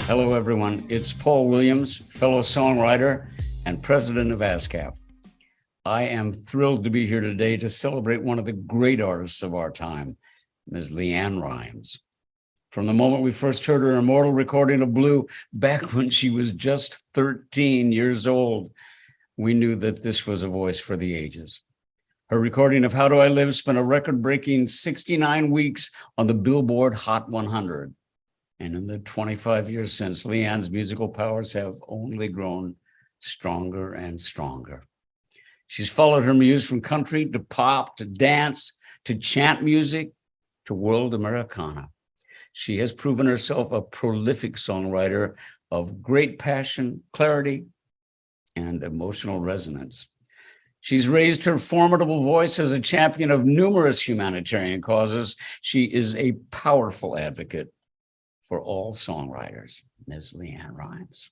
Hello, everyone. It's Paul Williams, fellow songwriter and president of ASCAP. I am thrilled to be here today to celebrate one of the great artists of our time, Ms. LeAnn Rimes. From the moment we first heard her immortal recording of Blue, back when she was just 13 years old, we knew that this was a voice for the ages. Her recording of How Do I Live spent a record-breaking 69 weeks on the Billboard Hot 100. And in the 25 years since, LeAnn's musical powers have only grown stronger and stronger. She's followed her muse from country to pop to dance to chant music to world Americana. She has proven herself a prolific songwriter of great passion, clarity, and emotional resonance. She's raised her formidable voice as a champion of numerous humanitarian causes. She is a powerful advocate for all songwriters, Ms. LeAnn Rimes.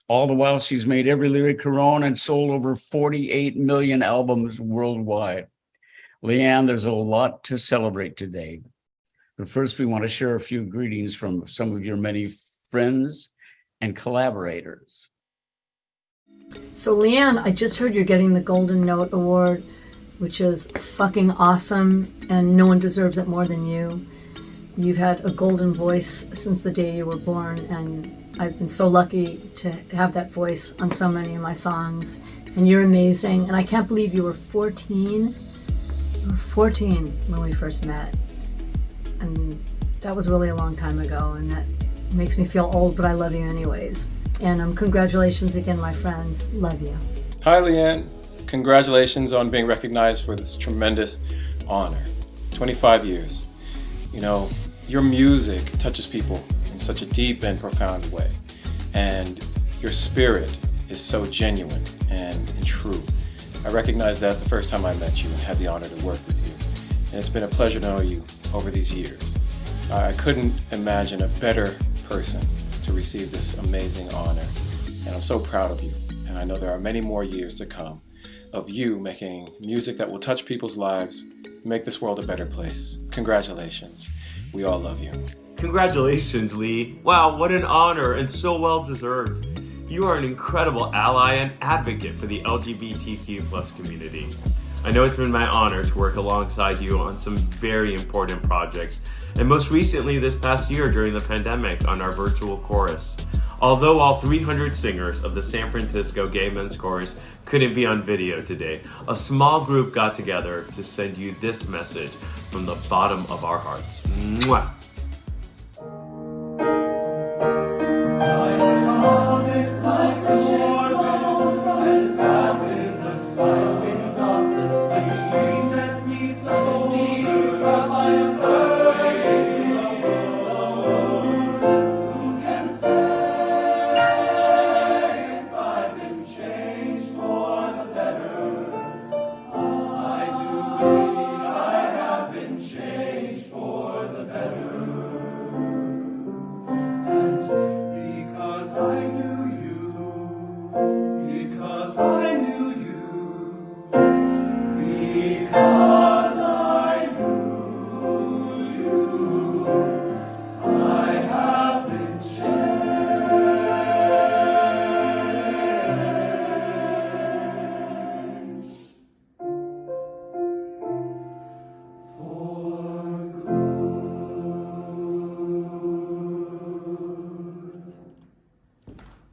All the while, she's made every lyric her own and sold over 48 million albums worldwide. LeAnn, there's a lot to celebrate today. But first, we want to share a few greetings from some of your many friends and collaborators. So LeAnn, I just heard you're getting the Golden Note Award, which is fucking awesome, and no one deserves it more than you. You've had a golden voice since the day you were born, and I've been so lucky to have that voice on so many of my songs. And you're amazing, and I can't believe you were 14. You were 14 when we first met, and that was really a long time ago, and that makes me feel old, but I love you anyways. And congratulations again, my friend. Love you. Hi, LeAnn. Congratulations on being recognized for this tremendous honor. 25 years. You know, your music touches people in such a deep and profound way. And your spirit is so genuine and true. I recognized that the first time I met you and had the honor to work with you. And it's been a pleasure to know you over these years. I couldn't imagine a better person to receive this amazing honor. And I'm so proud of you. And I know there are many more years to come of you making music that will touch people's lives, make this world a better place. Congratulations. We all love you. Congratulations, Lee. Wow, what an honor and so well deserved. You are an incredible ally and advocate for the LGBTQ+ community. I know it's been my honor to work alongside you on some very important projects, and most recently this past year during the pandemic on our virtual chorus. Although all 300 singers of the San Francisco Gay Men's Chorus couldn't be on video today, a small group got together to send you this message from the bottom of our hearts. Mwah!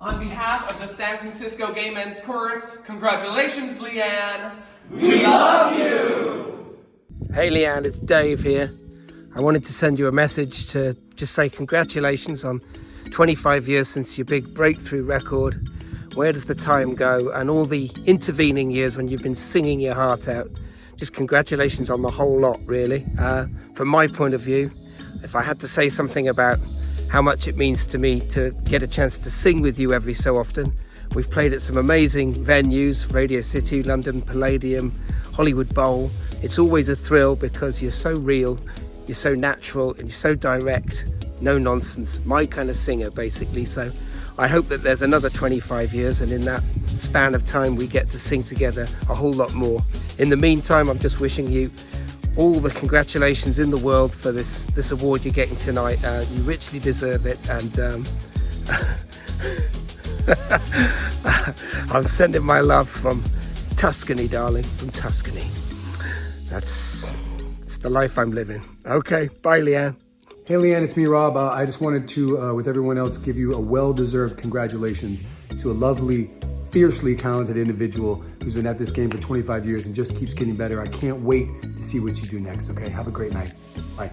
On behalf of the San Francisco Gay Men's Chorus, congratulations, LeAnn. We love you! Hey LeAnn, it's Dave here. I wanted to send you a message to just say congratulations on 25 years since your big breakthrough record. Where does the time go? And all the intervening years when you've been singing your heart out. Just congratulations on the whole lot, really. From my point of view, if I had to say something about how much it means to me to get a chance to sing with you every so often. We've played at some amazing venues, Radio City, London Palladium, Hollywood Bowl. It's always a thrill because you're so real, you're so natural, and you're so direct, no nonsense, my kind of singer basically. So I hope that there's another 25 years and in that span of time we get to sing together a whole lot more. In the meantime, I'm just wishing you all the congratulations in the world for this award you're getting tonight. You richly deserve it, and I'm sending my love from Tuscany, darling, from Tuscany. It's the life I'm living. Okay, bye, LeAnn. Hey, LeAnn, it's me, Rob. I just wanted to, with everyone else, give you a well-deserved congratulations to a lovely, fiercely talented individual who's been at this game for 25 years and just keeps getting better. I can't wait to see what you do next, okay? Have a great night. Bye.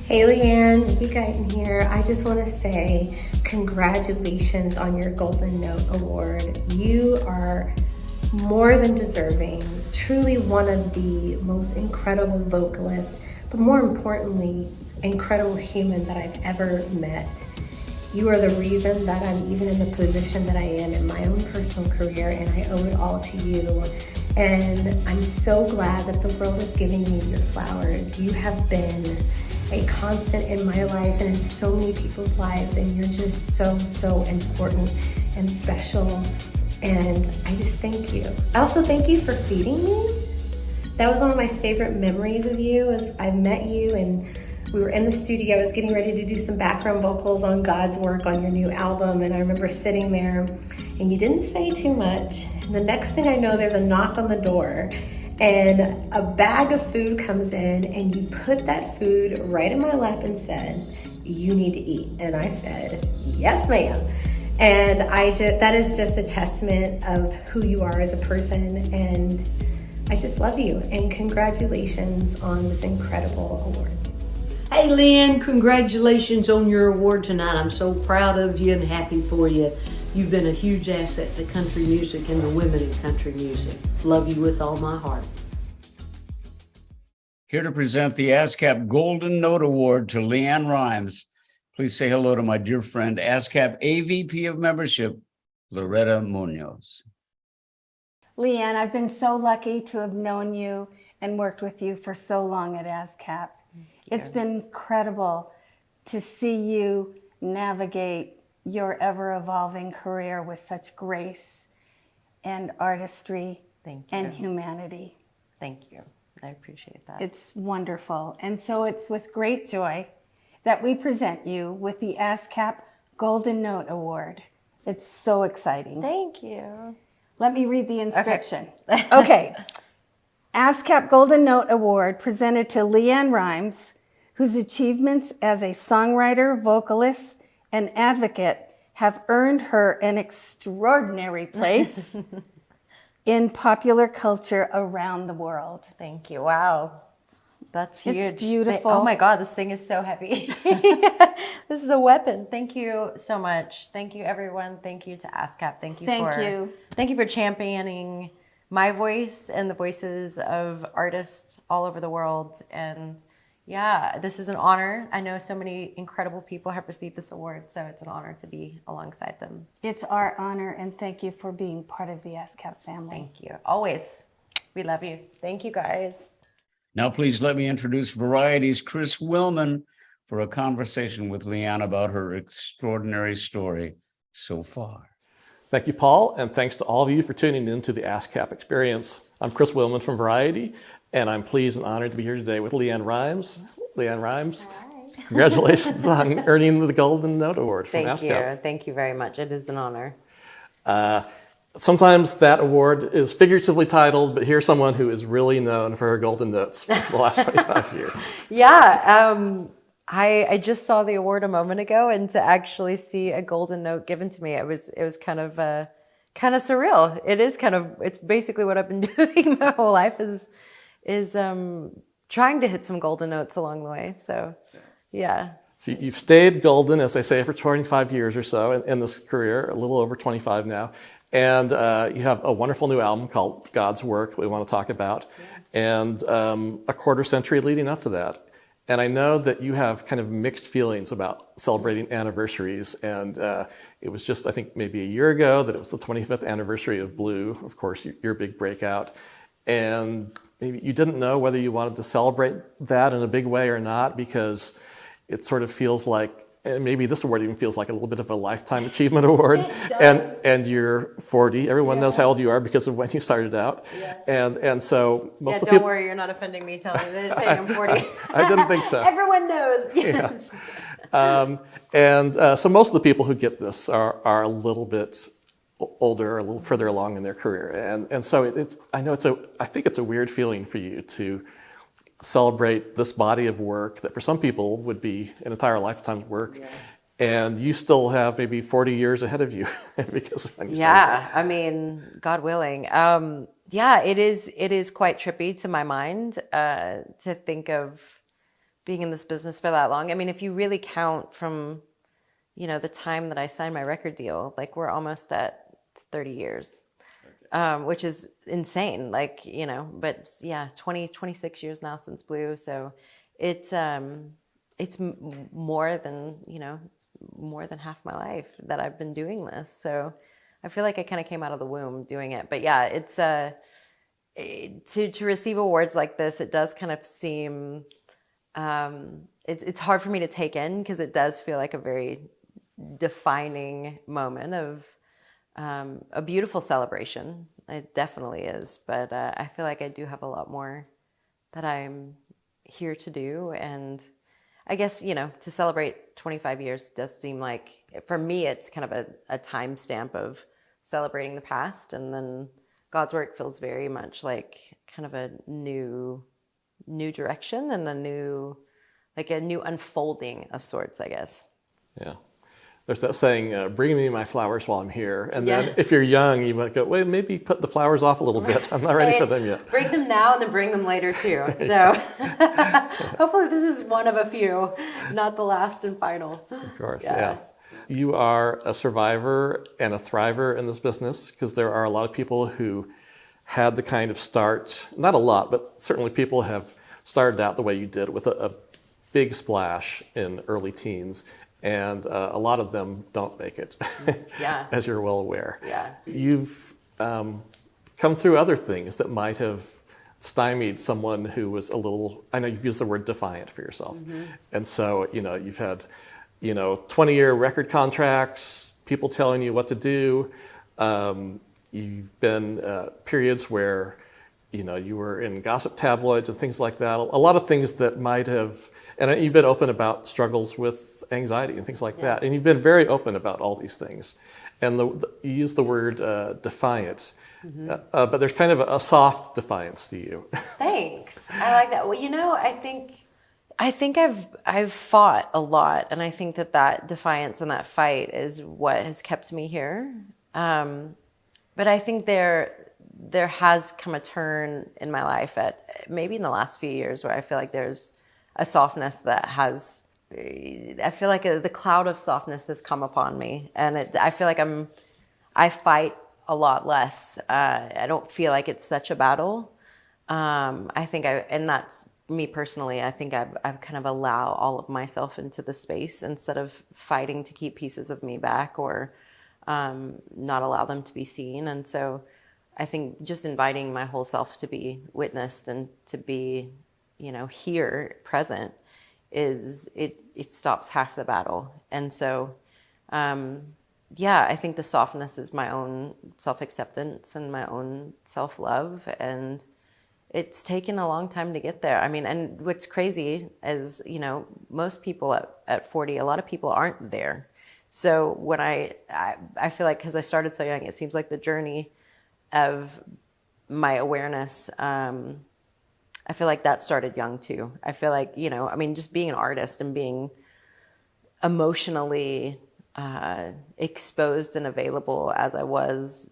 Hey LeAnn, Mickey Guyton here. I just want to say congratulations on your Golden Note Award. You are more than deserving, truly one of the most incredible vocalists, but more importantly, incredible human that I've ever met. You are the reason that I'm even in the position that I am in my own personal career, and I owe it all to you. And I'm so glad that the world is giving you your flowers. You have been a constant in my life and in so many people's lives, and you're just so, so important and special. And I just thank you. I also thank you for feeding me. That was one of my favorite memories of you, as I met you and we were in the studio. I was getting ready to do some background vocals on God's Work on your new album, and I remember sitting there and you didn't say too much. And the next thing I know, there's a knock on the door and a bag of food comes in, and you put that food right in my lap and said, "You need to eat." And I said, "Yes, ma'am." And that is just a testament of who you are as a person, and I just love you, and congratulations on this incredible award. Hey LeAnn, congratulations on your award tonight. I'm so proud of you and happy for you. You've been a huge asset to country music and the women in country music. Love you with all my heart. Here to present the ASCAP Golden Note Award to LeAnn Rimes. Please say hello to my dear friend, ASCAP AVP of Membership, Loretta Muñoz. LeAnn, I've been so lucky to have known you and worked with you for so long at ASCAP. It's been incredible to see you navigate your ever-evolving career with such grace and artistry and humanity. Thank you. I appreciate that. It's wonderful. And so it's with great joy that we present you with the ASCAP Golden Note Award. It's so exciting. Thank you. Let me read the inscription. Okay. ASCAP Golden Note Award presented to LeAnn Rimes, whose achievements as a songwriter, vocalist, and advocate have earned her an extraordinary place in popular culture around the world. Thank you. Wow. That's huge. It's beautiful. Oh my God, this thing is so heavy. This is a weapon. Thank you so much. Thank you, everyone. Thank you to ASCAP. Thank you for championing my voice and the voices of artists all over the world. And yeah, this is an honor. I know so many incredible people have received this award, so it's an honor to be alongside them. It's our honor, and thank you for being part of the ASCAP family. Thank you. Always. We love you. Thank you, guys. Now, please let me introduce Variety's Chris Willman for a conversation with LeAnn about her extraordinary story so far. Thank you, Paul, and thanks to all of you for tuning in to the ASCAP experience. I'm Chris Willman from Variety, and I'm pleased and honored to be here today with LeAnn Rimes. LeAnn Rimes, congratulations on earning the Golden Note Award from ASCAP. Thank you. Thank you very much. It is an honor. Sometimes that award is figuratively titled, but here's someone who is really known for her golden notes for the last 25 years. Yeah, I just saw the award a moment ago, and to actually see a golden note given to me, it was kind of surreal. It's basically what I've been doing my whole life is trying to hit some golden notes along the way. So, yeah. So you've stayed golden, as they say, for 25 years or so in this career, a little over 25 now. And you have a wonderful new album called God's Work we want to talk about, and a quarter century leading up to that. And I know that you have kind of mixed feelings about celebrating anniversaries. And it was just, I think, maybe a year ago that it was the 25th anniversary of Blue, of course, your big breakout. And maybe you didn't know whether you wanted to celebrate that in a big way or not, because it sort of feels like, and maybe this award even feels like a little bit of a lifetime achievement award. And you're 40. Everyone knows how old you are because of when you started out. Yeah. And so most of the people... Don't worry, you're not offending me telling you saying I'm 40. I didn't think so. Everyone knows. Yes. So most of the people who get this are a little bit older, a little further along in their career, and so I think it's a weird feeling for you to celebrate this body of work that for some people would be an entire lifetime's work. Yeah. And you still have maybe 40 years ahead of you because of when you started. I mean, God willing. It is quite trippy to my mind to think of being in this business for that long. I mean, if you really count from, the time that I signed my record deal, like we're almost at 30 years, which is insane. Like, but yeah, 26 years now since Blue. So it's more than, more than half my life that I've been doing this. So I feel like I kind of came out of the womb doing it. But yeah, it's to receive awards like this, it does kind of seem, it's hard for me to take in because it does feel like a very defining moment of a beautiful celebration. It definitely is. But I feel like I do have a lot more that I'm here to do. And I guess, to celebrate 25 years does seem like, for me, it's kind of a time stamp of celebrating the past. And then God's work feels very much like kind of a new direction and a new unfolding of sorts, I guess. Yeah. There's that saying, bring me my flowers while I'm here. And then if you're young, you might go, wait, maybe put the flowers off a little bit. I'm not ready for them yet. Bring them now and then bring them later too. So hopefully this is one of a few, not the last and final. Of course, yeah. You are a survivor and a thriver in this business because there are a lot of people who had the kind of start, not a lot, but certainly people have started out the way you did with a big splash in early teens. And a lot of them don't make it, as you're well aware. Yeah. You've come through other things that might have stymied someone who was a little, I know you've used the word defiant for yourself. Mm-hmm. And so, you've had, 20-year record contracts, people telling you what to do. You've been periods where, you were in gossip tabloids and things like that. A lot of things that might have, and you've been open about struggles with anxiety and things like that. And you've been very open about all these things. And you use the word defiant, but there's kind of a soft defiance to you. Thanks. I like that. Well, I think I've fought a lot, and I think that defiance and that fight is what has kept me here. But I think there has come a turn in my life at maybe in the last few years where I feel like there's a softness that has, I feel like the cloud of softness has come upon me, and I feel like I fight a lot less. I don't feel like it's such a battle. I think and that's me personally. I think I've kind of allow all of myself into the space instead of fighting to keep pieces of me back or not allow them to be seen. And so I think just inviting my whole self to be witnessed and to be, here present it stops half the battle. And so, I think the softness is my own self-acceptance and my own self-love. And it's taken a long time to get there. I mean, and what's crazy is, most people at 40, a lot of people aren't there. So when I feel like, because I started so young, it seems like the journey of my awareness, I feel like that started young too. I feel like, just being an artist and being emotionally exposed and available as I was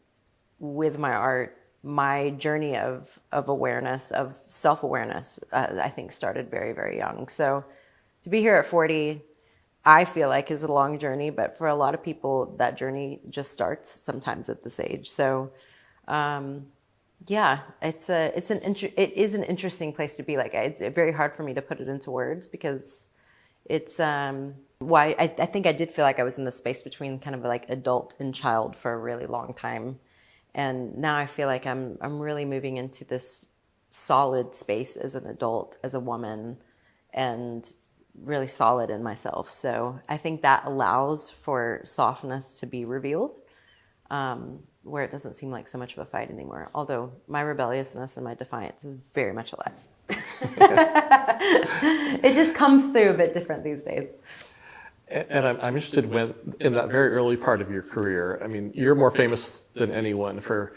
with my art, my journey of awareness, of self-awareness, I think started very, very young. So to be here at 40, I feel like is a long journey, but for a lot of people, that journey just starts sometimes at this age. So, it is an interesting place to be. Like, it's very hard for me to put it into words because it's why I think I did feel like I was in the space between kind of like adult and child for a really long time, and now I feel like I'm really moving into this solid space as an adult, as a woman, and really solid in myself. So I think that allows for softness to be revealed. Where it doesn't seem like so much of a fight anymore. Although my rebelliousness and my defiance is very much alive. It just comes through a bit different these days. And I'm interested in that very early part of your career. I mean, you're more famous than anyone for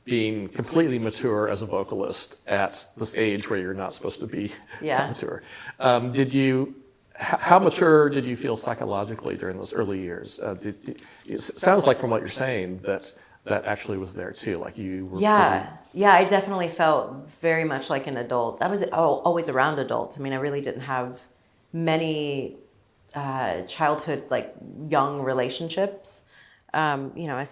being completely mature as a vocalist at this age where you're not supposed to be mature. How mature did you feel psychologically during those early years? It sounds like from what you're saying that actually was there too, like you were. Yeah, I definitely felt very much like an adult. I was always around adults. I mean, I really didn't have many childhood, like young relationships. I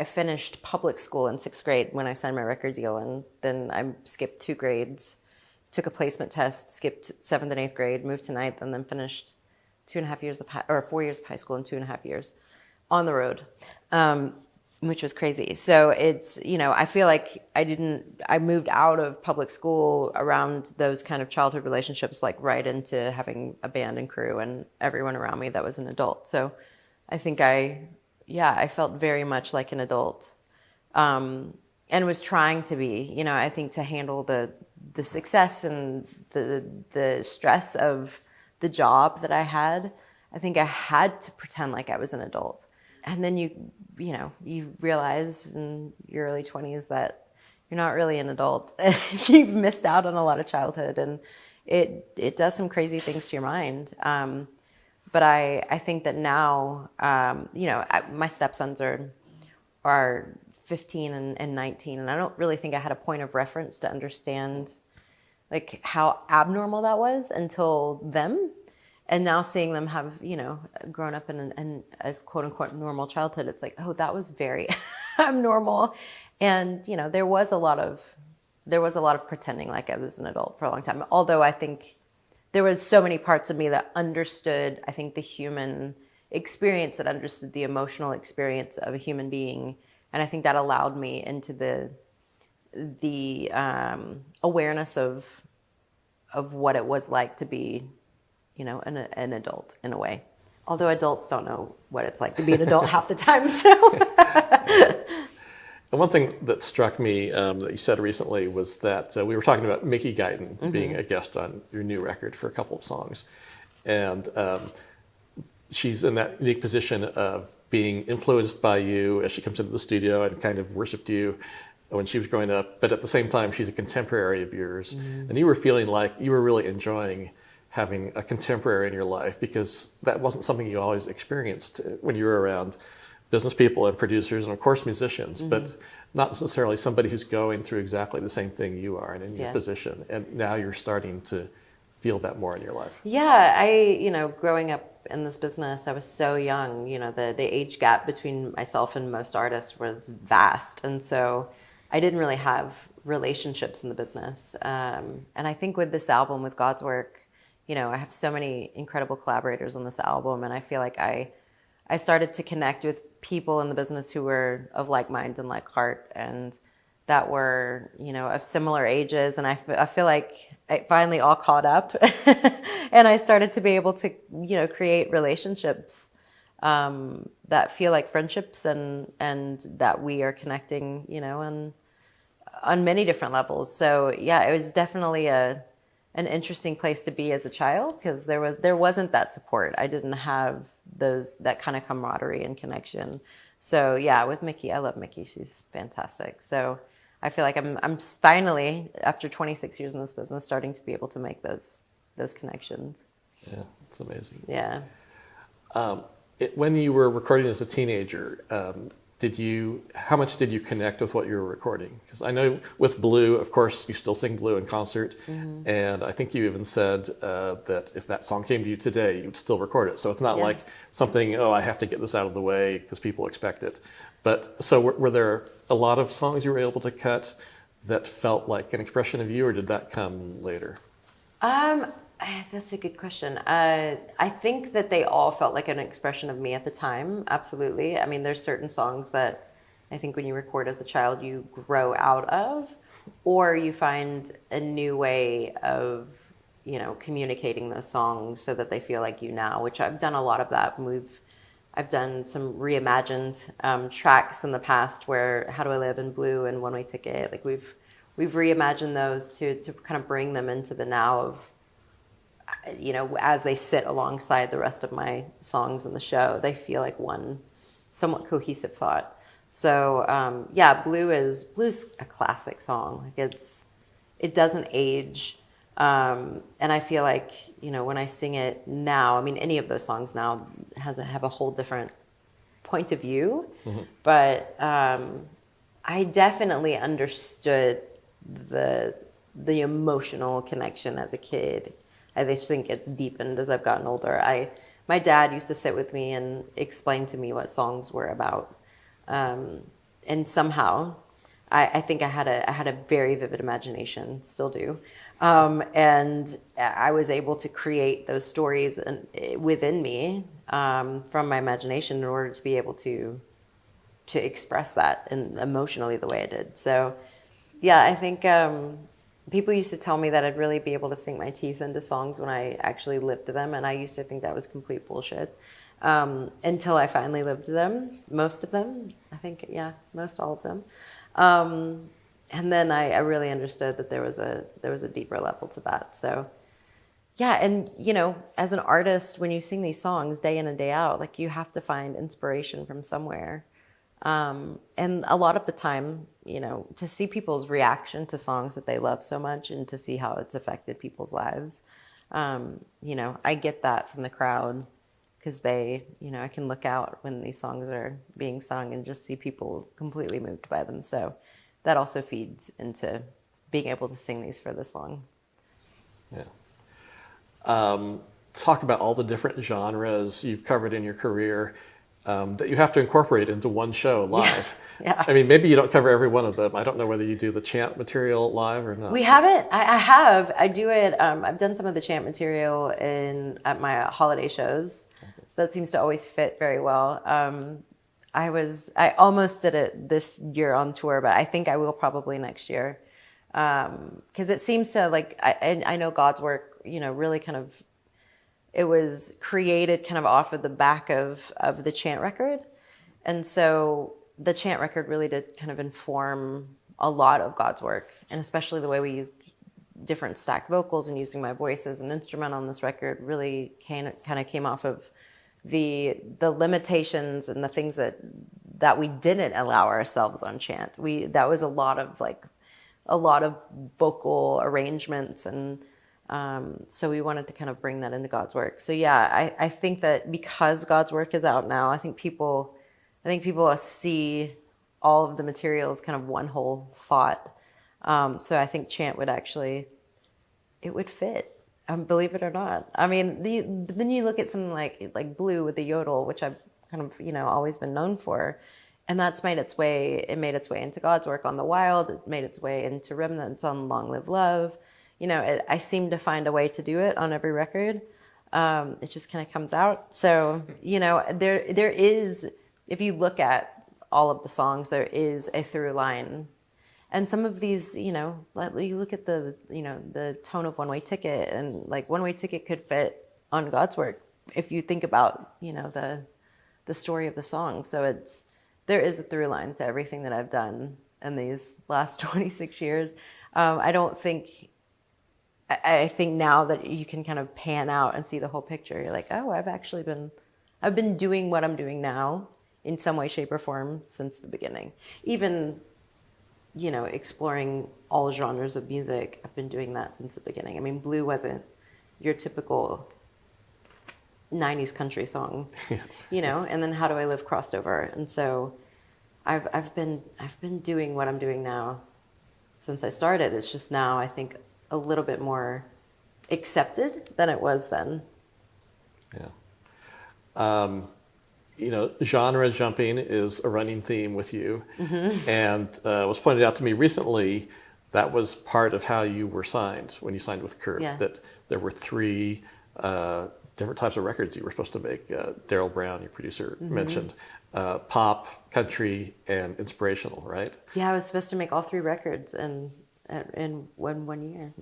finished public school in 6th grade when I signed my record deal, and then I skipped 2 grades, took a placement test, skipped 7th and 8th grade, moved to 9th, and then finished 4 years of high school and 2.5 years on the road, which was crazy. So it's, I feel like I moved out of public school around those kind of childhood relationships, like right into having a band and crew and everyone around me that was an adult. So I think I felt very much like an adult, and was trying to be, I think to handle the success and the stress of the job that I had. I think I had to pretend like I was an adult. And then you realize in your early 20s that you're not really an adult. You've missed out on a lot of childhood, and it does some crazy things to your mind. But I think that now, my stepsons are 15 and 19, and I don't really think I had a point of reference to understand like how abnormal that was until them. And now seeing them have, grown up in a quote unquote normal childhood, it's like, oh, that was very abnormal. And, there was a lot of pretending like I was an adult for a long time. Although I think there was so many parts of me that understood, I think, the human experience, that understood the emotional experience of a human being. And I think that allowed me into the awareness of what it was like to be, an adult in a way. Although adults don't know what it's like to be an adult half the time. So. And one thing that struck me that you said recently was that we were talking about Mickey Guyton being a guest on your new record for a couple of songs. And she's in that unique position of being influenced by you as she comes into the studio and kind of worshipped you when she was growing up. But at the same time, she's a contemporary of yours. And you were feeling like you were really enjoying having a contemporary in your life, because that wasn't something you always experienced when you were around business people and producers and of course musicians, but not necessarily somebody who's going through exactly the same thing you are and in your position. And now you're starting to feel that more in your life. Yeah, growing up in this business, I was so young, the age gap between myself and most artists was vast. And so I didn't really have relationships in the business. And I think with this album, with God's Work, I have so many incredible collaborators on this album, and I feel like I started to connect with people in the business who were of like mind and like heart, and that were, of similar ages. And I feel like it finally all caught up and I started to be able to, create relationships that feel like friendships, and that we are connecting, on many different levels. So yeah, it was definitely an interesting place to be as a child, because there wasn't that support. I didn't have that kind of camaraderie and connection. So yeah, with Mickey, I love Mickey. She's fantastic. So I feel like I'm finally, after 26 years in this business, starting to be able to make those connections. Yeah, it's amazing. Yeah. When you were recording as a teenager, how much did you connect with what you were recording? Because I know with Blue, of course, you still sing Blue in concert. And I think you even said that if that song came to you today, you'd still record it. So it's not like something, I have to get this out of the way because people expect it. But so were there a lot of songs you were able to cut that felt like an expression of you, or did that come later? That's a good question. I think that they all felt like an expression of me at the time. Absolutely. I mean, there's certain songs that I think when you record as a child, you grow out of, or you find a new way of, communicating those songs so that they feel like you now, which I've done a lot of that. I've done some reimagined tracks in the past where How Do I Live in Blue and One Way Ticket, like we've reimagined those to kind of bring them into the now of you know, as they sit alongside the rest of my songs in the show, they feel like one somewhat cohesive thought. So yeah, Blue's a classic song. Like it doesn't age. And I feel like, you know, when I sing it now, I mean, any of those songs now have a whole different point of view. Mm-hmm. But I definitely understood the emotional connection as a kid. I just think it's deepened as I've gotten older. My dad used to sit with me and explain to me what songs were about. And somehow, I think I had a very vivid imagination, still do. And I was able to create those stories within me from my imagination in order to be able to express that and emotionally the way I did. So, yeah, I think people used to tell me that I'd really be able to sink my teeth into songs when I actually lived them, and I used to think that was complete bullshit until I finally lived them, most of them. I think, yeah, most all of them. And then I really understood that there was a deeper level to that. So, yeah, and you know, as an artist, when you sing these songs day in and day out, like you have to find inspiration from somewhere. And a lot of the time, you know, to see people's reaction to songs that they love so much and to see how it's affected people's lives, you know, I get that from the crowd because they, you know, I can look out when these songs are being sung and just see people completely moved by them. So that also feeds into being able to sing these for this long. Yeah. Talk about all the different genres you've covered in your career. That you have to incorporate into one show live. Yeah. I mean, maybe you don't cover every one of them. I don't know whether you do the chant material live or not. We haven't. I have. I do it. I've done some of the chant material at my holiday shows. So that seems to always fit very well. I almost did it this year on tour, but I think I will probably next year. Because it seems to, like, I know God's work, you know, really kind of, it was created kind of off of the back of the chant record. And so the chant record really did kind of inform a lot of God's work, and especially the way we used different stacked vocals and using my voice as an instrument on this record really kind of came off of the limitations and the things that we didn't allow ourselves on chant. That was a lot of vocal arrangements, and so we wanted to kind of bring that into God's work. So yeah, I think that because God's work is out now, I think people see all of the material as kind of one whole thought. So I think chant it would fit. Believe it or not. I mean, then you look at something like Blue with the yodel, which I've kind of, you know, always been known for, and that's made its way into God's work on The Wild. It made its way into Remnants on Long Live Love. You know, I seem to find a way to do it on every record. It just kind of comes out. So, you know, there is, if you look at all of the songs, there is a through line. And some of these, you know, like you look at the tone of One Way Ticket, and like One Way Ticket could fit on God's work if you think about, you know, the story of the song. So there is a through line to everything that I've done in these last 26 years. I think now that you can kind of pan out and see the whole picture, you're like, oh, I've been doing what I'm doing now in some way, shape, or form since the beginning. Even, you know, exploring all genres of music, I've been doing that since the beginning. I mean, Blue wasn't your typical 90s country song, yes. You know, and then How Do I Live crossed over. And so I've been doing what I'm doing now since I started. It's just now, I think, a little bit more accepted than it was then. Yeah. You know, genre jumping is a running theme with you. Mm-hmm. And it was pointed out to me recently that was part of how you were signed when you signed with Kurt, yeah. That there were 3 different types of records you were supposed to make. Daryl Brown, your producer, mm-hmm. mentioned pop, country, and inspirational, right? Yeah, I was supposed to make all 3 records in 1 year.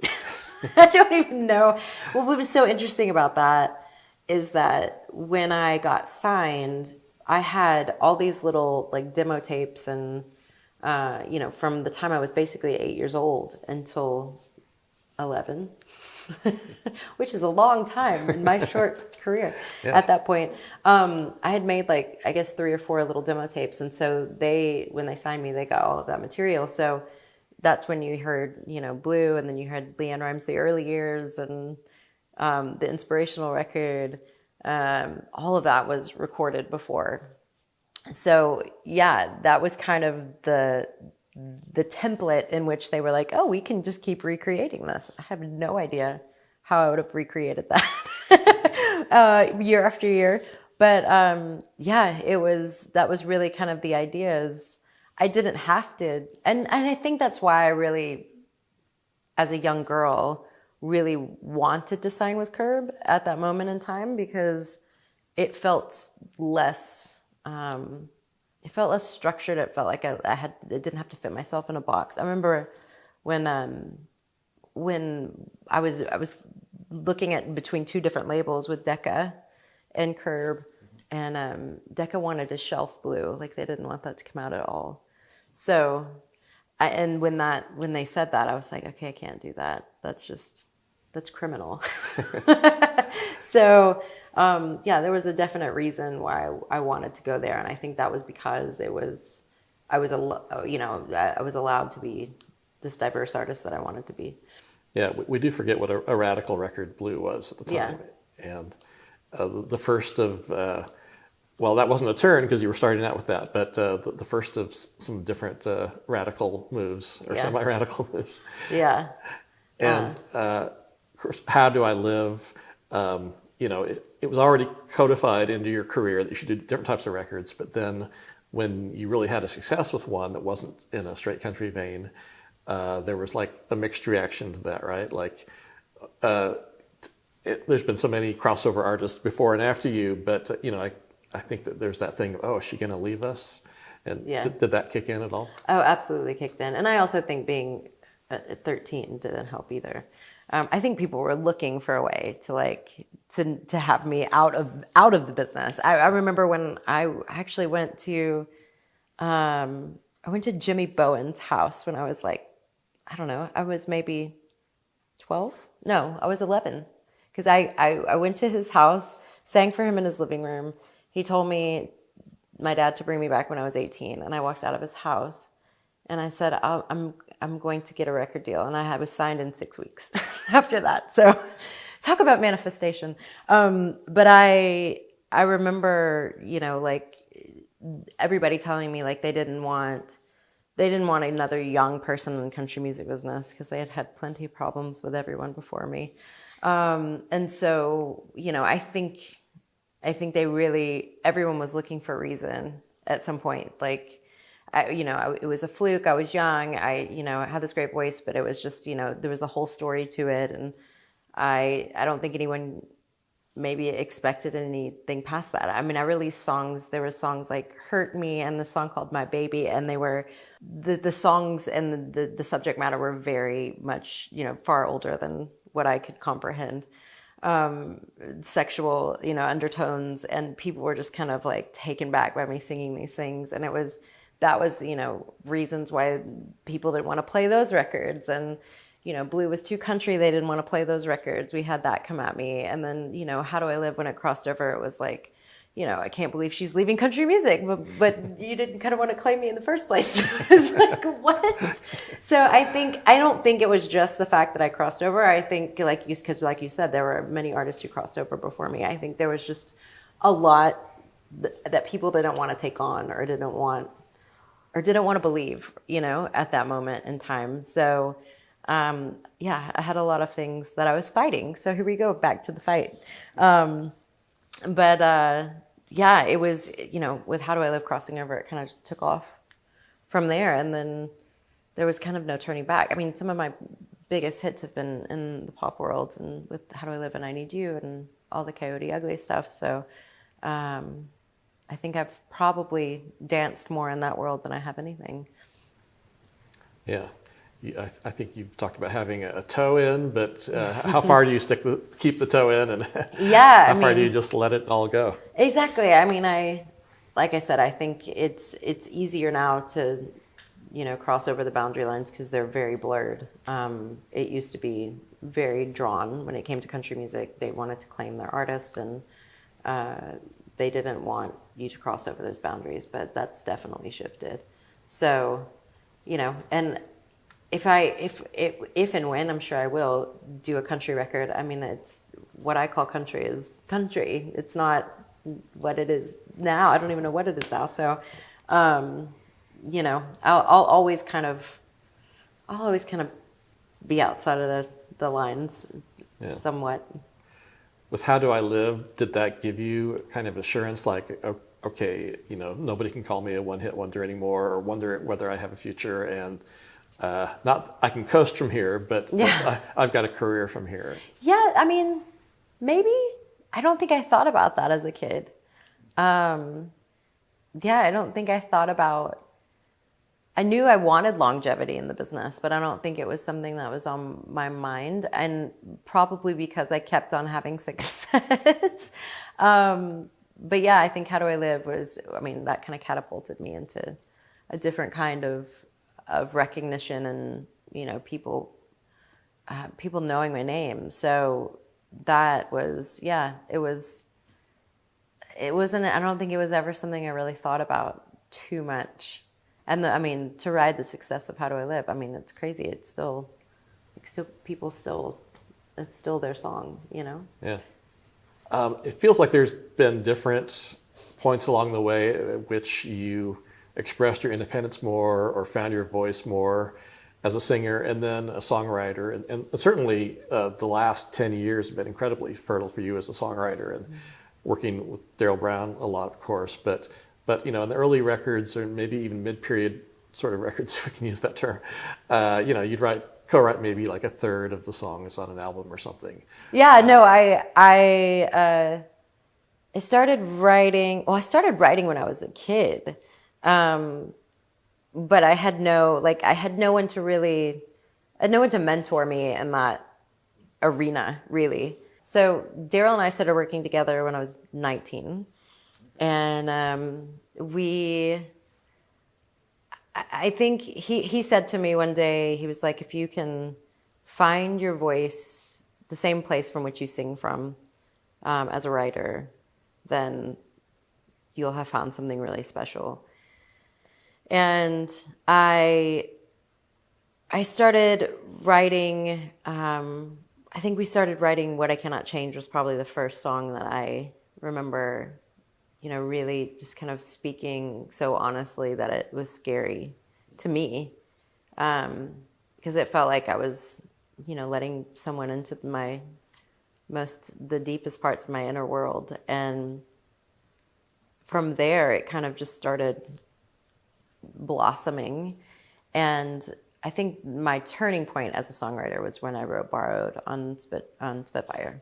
I don't even know. Well, what was so interesting about that is that when I got signed, I had all these little like demo tapes and, you know, from the time I was basically 8 years old until 11. which is a long time in my short career at that point. I had made like, I guess 3 or 4 little demo tapes. And so when they signed me, they got all of that material. So that's when you heard, you know, Blue, and then you heard LeAnn Rimes, The Early Years, and the inspirational record. All of that was recorded before. So yeah, that was kind of the template in which they were like, oh, we can just keep recreating this. I have no idea how I would have recreated that year after year. But yeah, that was really kind of the idea, is I didn't have to. And I think that's why I really, as a young girl, really wanted to sign with Curb at that moment in time, because it felt less structured. It felt like it didn't have to fit myself in a box. I remember when I was looking at between 2 different labels with Decca and Curb, and Decca wanted to shelf Blue, like they didn't want that to come out at all. So, when they said that, I was like, okay, I can't do that. That's criminal. So, yeah, there was a definite reason why I wanted to go there, and I think that was because I was allowed to be this diverse artist that I wanted to be. Yeah, we do forget what a radical record Blue was at the time, and the first of. Well, that wasn't a turn because you were starting out with that, but the first of some different radical moves or semi-radical moves. Yeah. And of course, How Do I Live? You know, it was already codified into your career that you should do different types of records. But then when you really had a success with one that wasn't in a straight country vein, there was like a mixed reaction to that, right? Like, there's been so many crossover artists before and after you, but, you know, I think that there's that thing of, oh, is she going to leave us? And did that kick in at all? Oh, absolutely kicked in. And I also think being at 13 didn't help either. I think people were looking for a way to have me out of the business. I remember when I actually went to Jimmy Bowen's house when I was like, I don't know, I was maybe 12? No, I was 11. Because I went to his house, sang for him in his living room. He told me, my dad, to bring me back when I was 18, and I walked out of his house, and I said, I'm going to get a record deal, and I was signed in 6 weeks after that. So, talk about manifestation. But I remember, you know, like everybody telling me like they didn't want another young person in the country music business because they had had plenty of problems with everyone before me, and so, you know, I think everyone was looking for a reason at some point. Like, it was a fluke. I was young. I had this great voice, but it was just, you know, there was a whole story to it. And I don't think anyone maybe expected anything past that. I mean, I released songs. There were songs like Hurt Me and the song called My Baby. And they were, the songs and the subject matter were very much, you know, far older than what I could comprehend. Sexual, you know, undertones, and people were just kind of like taken back by me singing these things. And that was, you know, reasons why people didn't want to play those records. And, you know, Blue was too country. They didn't want to play those records. We had that come at me. And then, you know, How Do I Live, when it crossed over, it was like, you know, I can't believe she's leaving country music, but you didn't kind of want to claim me in the first place. It's like, what? So I don't think it was just the fact that I crossed over. I think because like you said, there were many artists who crossed over before me. I think there was just a lot that people didn't want to take on or didn't want to believe, you know, at that moment in time. So, yeah, I had a lot of things that I was fighting. So here we go, back to the fight. Yeah, it was, you know, with How Do I Live crossing over, it kind of just took off from there. And then there was kind of no turning back. I mean, some of my biggest hits have been in the pop world, and with How Do I Live and I Need You and all the Coyote Ugly stuff. So I think I've probably danced more in that world than I have anything. Yeah. I think you've talked about having a toe in, but how far do you keep the toe in, and how far do you just let it all go? Exactly. I mean, like I said, I think it's easier now to cross over the boundary lines because they're very blurred. It used to be very drawn when it came to country music. They wanted to claim their artist, and they didn't want you to cross over those boundaries, but that's definitely shifted. So, and if and when, I'm sure I will do a country record, I mean, it's what I call country is country. It's not what it is now. I don't even know what it is now. So, I'll always kind of be outside of the lines somewhat. With How Do I Live, did that give you kind of assurance, like, okay, nobody can call me a one-hit wonder anymore, or wonder whether I have a future, and not I can coast from here, but I've got a career from here? Yeah, I mean, maybe. I don't think I thought about that as a kid. I don't think I thought about. I knew I wanted longevity in the business, but I don't think it was something that was on my mind, and probably because I kept on having success. But yeah, I think How Do I Live that kind of catapulted me into a different kind of recognition, and people knowing my name. So that was it wasn't. I don't think it was ever something I really thought about too much. And to ride the success of How Do I Live, it's crazy. It's still their song, Yeah. It feels like there's been different points along the way at which you expressed your independence more, or found your voice more as a singer and then a songwriter. And certainly the last 10 years have been incredibly fertile for you as a songwriter, and working with Daryl Brown a lot, of course. But in the early records, or maybe even mid-period sort of records, if we can use that term, you'd co-write maybe like a third of the songs on an album or something. Yeah, no, I started writing. Well, I started writing when I was a kid, but I had no one to mentor me in that arena, really. So Daryl and I started working together when I was 19. And I think he said to me one day, he was like, if you can find your voice, the same place from which you sing from, as a writer, then you'll have found something really special. And I started writing, I think we started writing What I Cannot Change was probably the first song that I remember really just kind of speaking so honestly that it was scary to me, because it felt like I was, letting someone into the deepest parts of my inner world. And from there, it kind of just started blossoming. And I think my turning point as a songwriter was when I wrote Borrowed on Spitfire.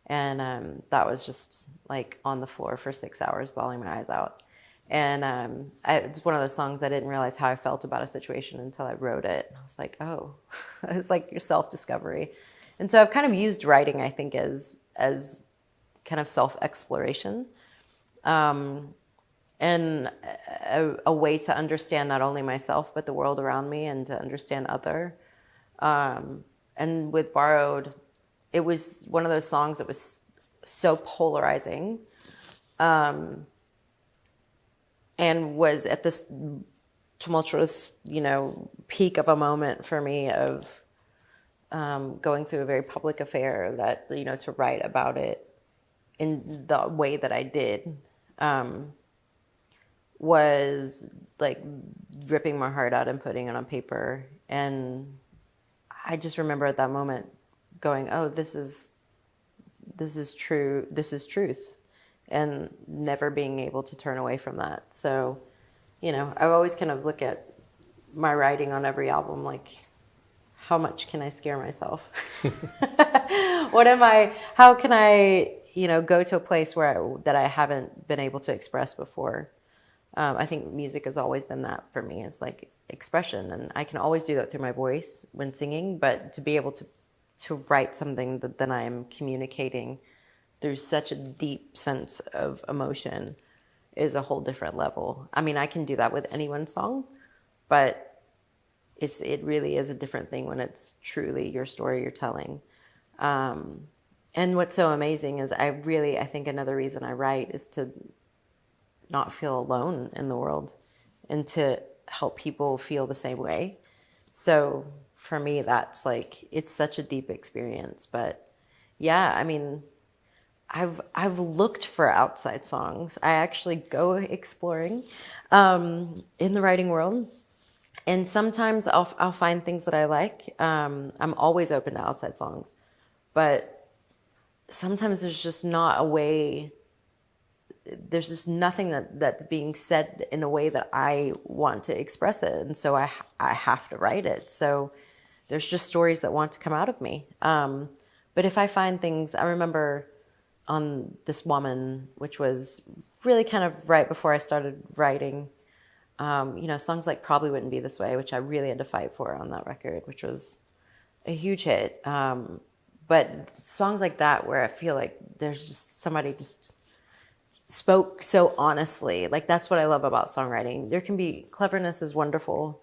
And that was just like on the floor for 6 hours, bawling my eyes out. And it's one of those songs I didn't realize how I felt about a situation until I wrote it. I was like, oh, it was like your self-discovery. And so I've kind of used writing, I think, as kind of self-exploration, and a way to understand not only myself, but the world around me, and to understand other. And with Borrowed, it was one of those songs that was so polarizing, and was at this tumultuous, peak of a moment for me of going through a very public affair, that, to write about it in the way that I did was like ripping my heart out and putting it on paper. And I just remember at that moment going, oh, this is true. This is truth. And never being able to turn away from that. So, I've always kind of look at my writing on every album, like, how much can I scare myself? How can I, go to a place that I haven't been able to express before? I think music has always been that for me. It's like expression, and I can always do that through my voice when singing, but to be able to write something that then I am communicating through such a deep sense of emotion is a whole different level. I mean, I can do that with anyone's song, but it really is a different thing when it's truly your story you're telling. And what's so amazing is I think another reason I write is to not feel alone in the world and to help people feel the same way. So for me, that's like, it's such a deep experience. But yeah, I mean, I've looked for outside songs. I actually go exploring in the writing world. And sometimes I'll find things that I like. I'm always open to outside songs. But sometimes there's just not a way, there's just nothing that's being said in a way that I want to express it. And so I have to write it. So there's just stories that want to come out of me. But if I find things, I remember on This Woman, which was really kind of right before I started writing, songs like Probably Wouldn't Be This Way, which I really had to fight for on that record, which was a huge hit. But songs like that where I feel like there's just somebody just spoke so honestly. Like, that's what I love about songwriting. There can be, cleverness is wonderful.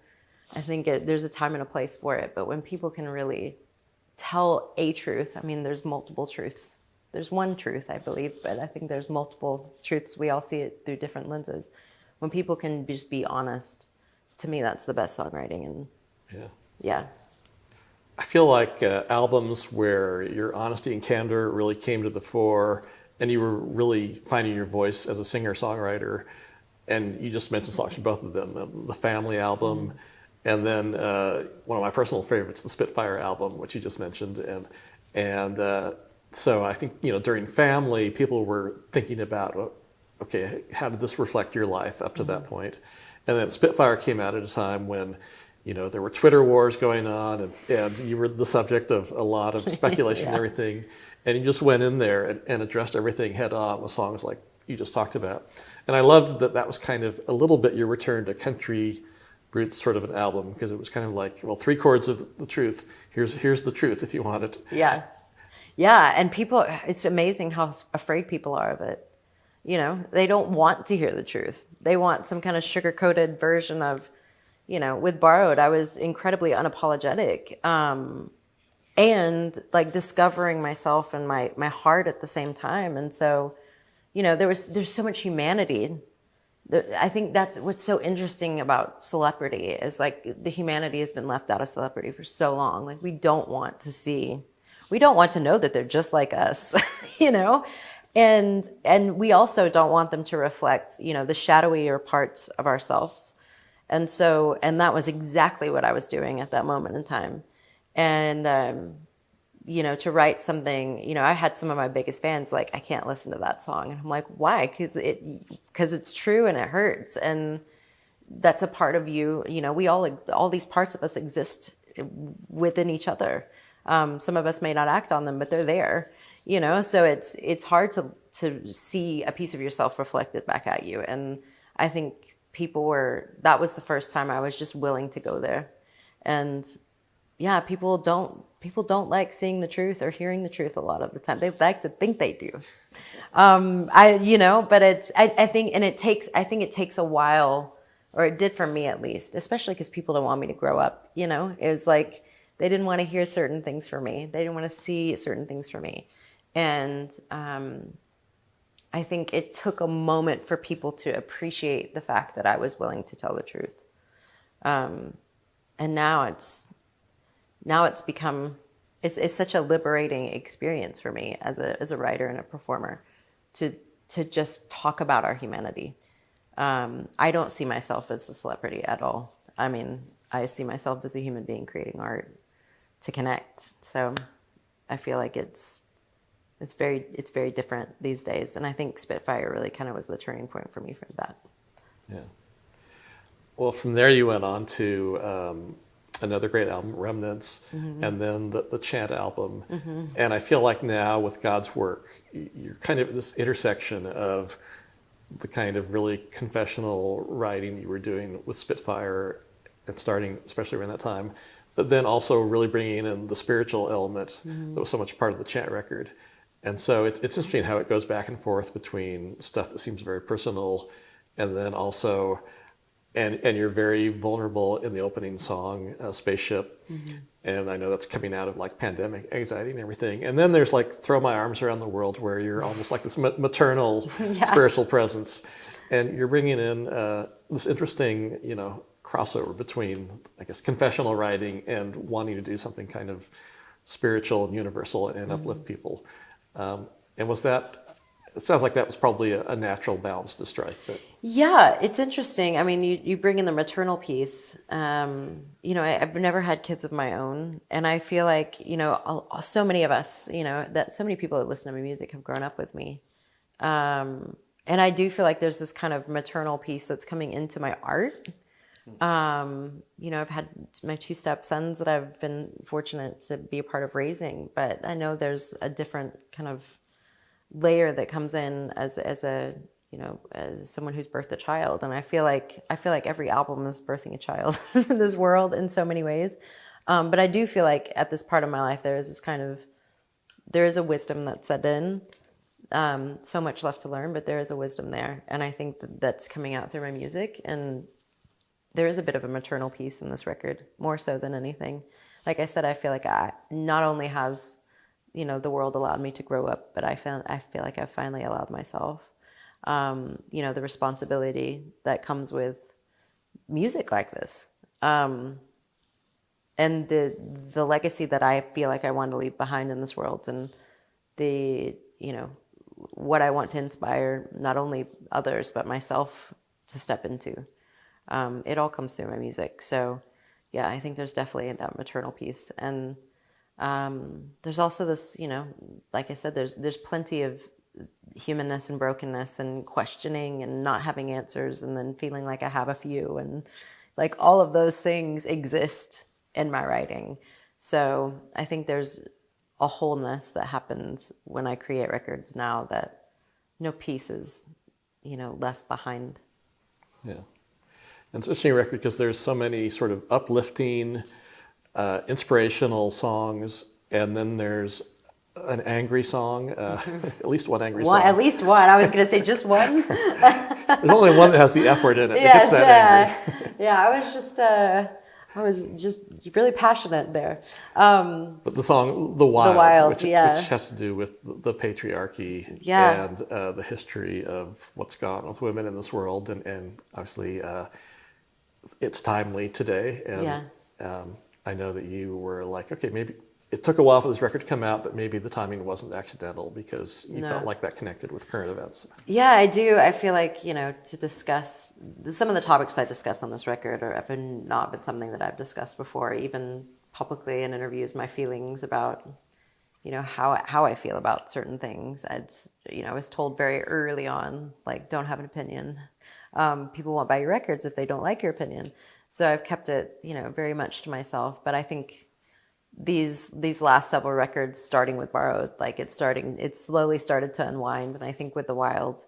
I think there's a time and a place for it. But when people can really tell a truth, I mean, there's multiple truths. There's one truth, I believe, but I think there's multiple truths. We all see it through different lenses. When people can just be honest, to me, that's the best songwriting. And yeah. I feel like albums where your honesty and candor really came to the fore and you were really finding your voice as a singer-songwriter, and you just mentioned songs from both of them, the Family album, and then one of my personal favorites, the Spitfire album, which you just mentioned. And so I think, during Family, people were thinking about, okay, how did this reflect your life up to that point? And then Spitfire came out at a time when, there were Twitter wars going on, and you were the subject of a lot of speculation and everything. And you just went in there and addressed everything head on with songs like you just talked about. And I loved that was kind of a little bit your return to country roots sort of an album, because it was kind of like, well, 3 chords of the truth. Here's the truth if you want it. Yeah. Yeah, and people, it's amazing how afraid people are of it. They don't want to hear the truth. They want some kind of sugar-coated version of, with Borrowed, I was incredibly unapologetic, and like discovering myself and my heart at the same time. And so, there's so much humanity. I think that's what's so interesting about celebrity is like the humanity has been left out of celebrity for so long. Like, we don't want to know that they're just like us, and we also don't want them to reflect, the shadowier parts of ourselves. And that was exactly what I was doing at that moment in time. And, to write something, I had some of my biggest fans like, I can't listen to that song. And I'm like, why? Because it's true and it hurts. And that's a part of you. We all these parts of us exist within each other. Some of us may not act on them, but they're there, so it's hard to see a piece of yourself reflected back at you. And I think that was the first time I was just willing to go there. And yeah, people don't like seeing the truth or hearing the truth a lot of the time. They like to think they do. But I think it takes a while, or it did for me at least, especially because people don't want me to grow up. It was like, they didn't want to hear certain things from me. They didn't want to see certain things from me. And I think it took a moment for people to appreciate the fact that I was willing to tell the truth. And now it's become, it's such a liberating experience for me as a writer and a performer to just talk about our humanity. I don't see myself as a celebrity at all. I mean, I see myself as a human being creating art to connect. So I feel like it's very different these days. And I think Spitfire really kind of was the turning point for me from that. Yeah. Well, from there you went on to another great album, Remnants, and then the Chant album. And I feel like now with God's Work, you're kind of at this intersection of the kind of really confessional writing you were doing with Spitfire and starting, especially around that time, but then also really bringing in the spiritual element that was so much part of the Chant record. And so it's interesting how it goes back and forth between stuff that seems very personal and then also and you're very vulnerable in the opening song, Spaceship. And I know that's coming out of like pandemic anxiety and everything. And then there's like Throw My Arms Around the World, where you're almost like this maternal spiritual presence. And you're bringing in this interesting, you know, crossover between, I guess, confessional writing and wanting to do something kind of spiritual and universal and uplift people. And was that, it sounds like that was probably a natural balance to strike. But. Yeah, it's interesting. I mean, you bring in the maternal piece. You know, I've never had kids of my own. And I feel like, you know, so many of us, you know, that so many people that listen to my music have grown up with me. And I do feel like there's this kind of maternal piece that's coming into my art. You know, I've had my 2 stepsons that I've been fortunate to be a part of raising, but I know there's a different kind of layer that comes in as a, you know, as someone who's birthed a child. And I feel like every album is birthing a child in this world in so many ways. But I do feel like at this part of my life, there is a wisdom that's set in. So much left to learn, but there is a wisdom there. And I think that's coming out through my music. And there is a bit of a maternal piece in this record, more so than anything. Like I said, I feel like not only has, you know, the world allowed me to grow up, but I feel like I've finally allowed myself, you know, the responsibility that comes with music like this. And the legacy that I feel like I want to leave behind in this world, and the, you know, what I want to inspire not only others, but myself to step into. It all comes through my music. So yeah, I think there's definitely that maternal piece. And there's also this, you know, like I said, there's plenty of humanness and brokenness and questioning and not having answers, and then feeling like I have a few, and like all of those things exist in my writing. So I think there's a wholeness that happens when I create records now, that no piece is, you know, left behind. Yeah. And it's an interesting record because there's so many sort of uplifting, inspirational songs, and then there's an angry song, at least one angry song. At least one. I was going to say just one. There's only one that has the F word in it. Yes, It gets that angry. Yeah, I was just really passionate there. But the song "The Wild," which has to do with the patriarchy and the history of what's gone on with women in this world, and obviously it's timely today. And I know that you were like, okay, maybe it took a while for this record to come out, but maybe the timing wasn't accidental because you felt like that connected with current events. Yeah, I do. I feel like, you know, to discuss some of the topics I discuss on this record have not been something that I've discussed before, even publicly in interviews, my feelings about, you know, how I feel about certain things. I was told very early on, like, don't have an opinion. People won't buy your records if they don't like your opinion. So I've kept it, you know, very much to myself. But I think these last several records, starting with Borrowed, like it slowly started to unwind. And I think with The Wild,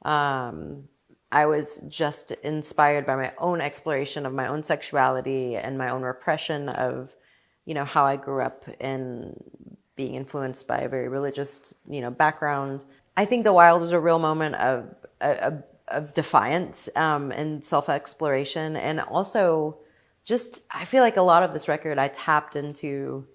I was just inspired by my own exploration of my own sexuality and my own repression of, you know, how I grew up in being influenced by a very religious, you know, background. I think The Wild was a real moment of defiance and self-exploration, and also just, I feel like a lot of this record, I tapped into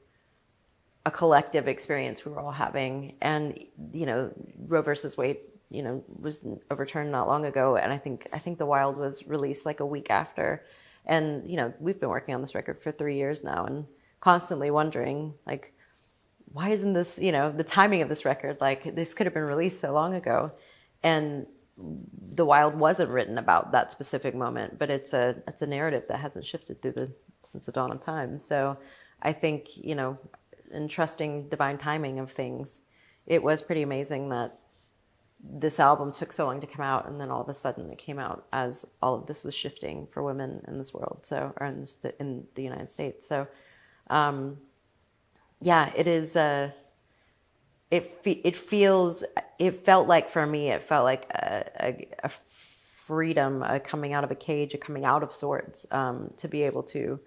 a collective experience we were all having. And, you know, Roe versus Wade, you know, was overturned not long ago. And I think The Wild was released like a week after. And, you know, we've been working on this record for 3 years now and constantly wondering, like, why isn't this, you know, the timing of this record, like this could have been released so long ago. And The Wild wasn't written about that specific moment, but it's a narrative that hasn't shifted since the dawn of time. So I think, you know, in trusting divine timing of things, it was pretty amazing that this album took so long to come out, and then all of a sudden it came out as all of this was shifting for women in this world, or in the United States. So, yeah, it is. It felt like, for me, it felt like a freedom, a coming out of a cage, a coming out of sorts, to be able to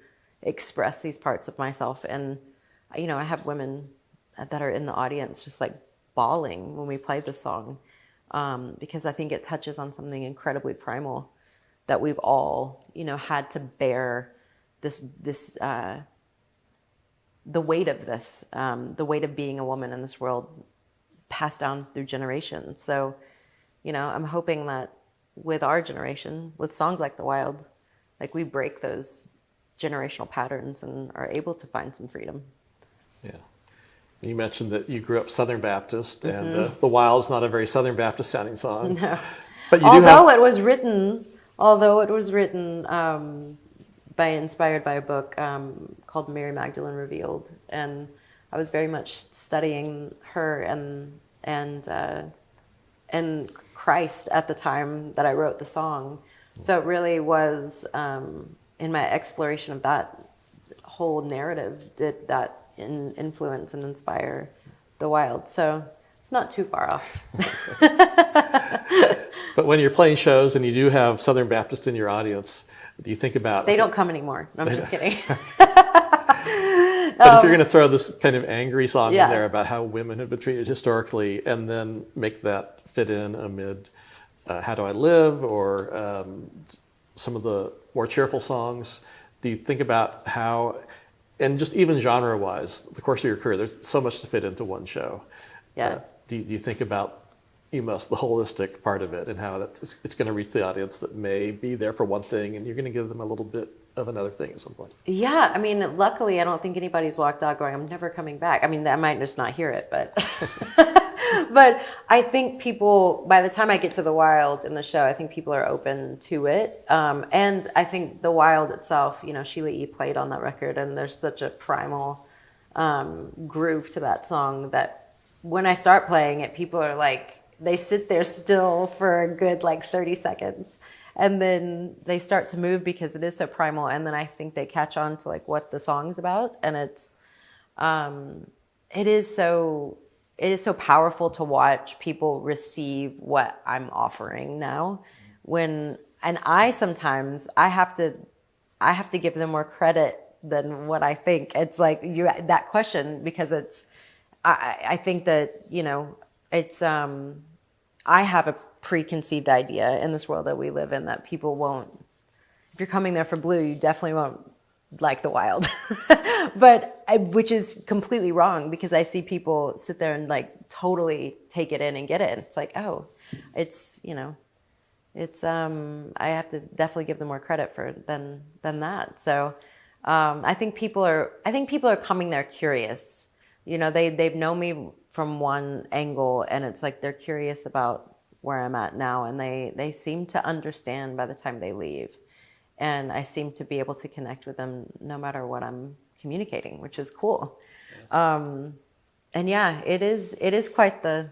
express these parts of myself. And, you know, I have women that are in the audience just like bawling when we play this song, because I think it touches on something incredibly primal that we've all, had to bear the weight of this, the weight of being a woman in this world, passed down through generations. So, I'm hoping that with our generation, with songs like The Wild, like we break those generational patterns and are able to find some freedom. Yeah. You mentioned that you grew up Southern Baptist, and The Wild's not a very Southern Baptist sounding song. No. But you although it was written inspired by a book called Mary Magdalene Revealed, and I was very much studying her and Christ at the time that I wrote the song. So it really was in my exploration of that whole narrative did that influence and inspire The Wild. So it's not too far off. But when you're playing shows and you do have Southern Baptist in your audience, do you think about... They don't come anymore. No, I'm just kidding. But if you're going to throw this kind of angry song in there about how women have been treated historically, and then make that fit in amid How Do I Live, or some of the more cheerful songs, do you think about how, and just even genre-wise, the course of your career, there's so much to fit into one show. Yeah. Do you think about the holistic part of it, and how it's going to reach the audience that may be there for one thing, and you're going to give them a little bit of another thing at some point? Yeah, I mean, luckily, I don't think anybody's walked out going, I'm never coming back. I mean, I might just not hear it, but... But I think people, by the time I get to The Wild in the show, I think people are open to it. And I think The Wild itself, Sheila E. played on that record, and there's such a primal groove to that song that when I start playing it, people are like, they sit there still for a good 30 seconds. And then they start to move because it is so primal. And then I think they catch on to what the song's about. And it is so powerful to watch people receive what I'm offering now. And I sometimes have to give them more credit than what I think. It's that question, because I think that, it's, I have a preconceived idea in this world that we live in that people won't, if you're coming there for Blue, you definitely won't like The Wild. But which is completely wrong, because I see people sit there and totally take it in and get it. It's I have to definitely give them more credit for than that. So I think people are coming there curious. They've known me from one angle, and it's they're curious about where I'm at now, and they seem to understand by the time they leave. And I seem to be able to connect with them no matter what I'm communicating, which is cool. And yeah, it is quite the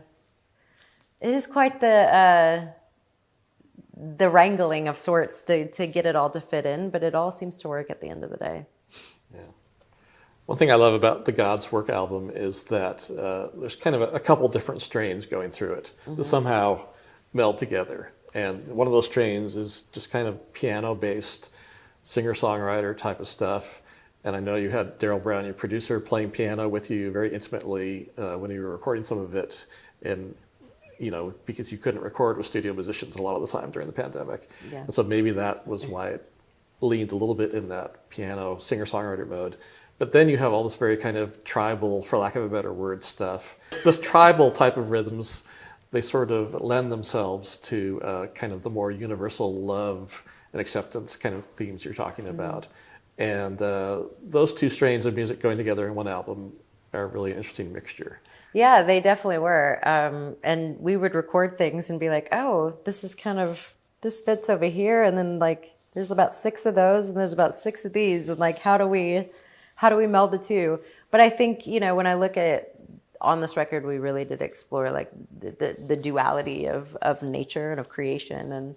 wrangling of sorts to get it all to fit in, but it all seems to work at the end of the day. Yeah. One thing I love about the God's Work album is that there's kind of a couple different strains going through it that somehow meld together. And one of those strains is just kind of piano-based, singer-songwriter type of stuff. And I know you had Daryl Brown, your producer, playing piano with you very intimately when you were recording some of it. And, because you couldn't record with studio musicians a lot of the time during the pandemic. Yeah. And so maybe that was why it leaned a little bit in that piano singer-songwriter mode. But then you have all this very kind of tribal, for lack of a better word, stuff. This tribal type of rhythms, they sort of lend themselves to kind of the more universal love and acceptance kind of themes you're talking about. And those two strains of music going together in one album are a really interesting mixture. Yeah, they definitely were. And we would record things and be like, oh, this fits over here. And then there's about 6 of those and there's about 6 of these. And how do we meld the two? But I think, when I look at on this record, we really did explore the duality of nature and of creation, and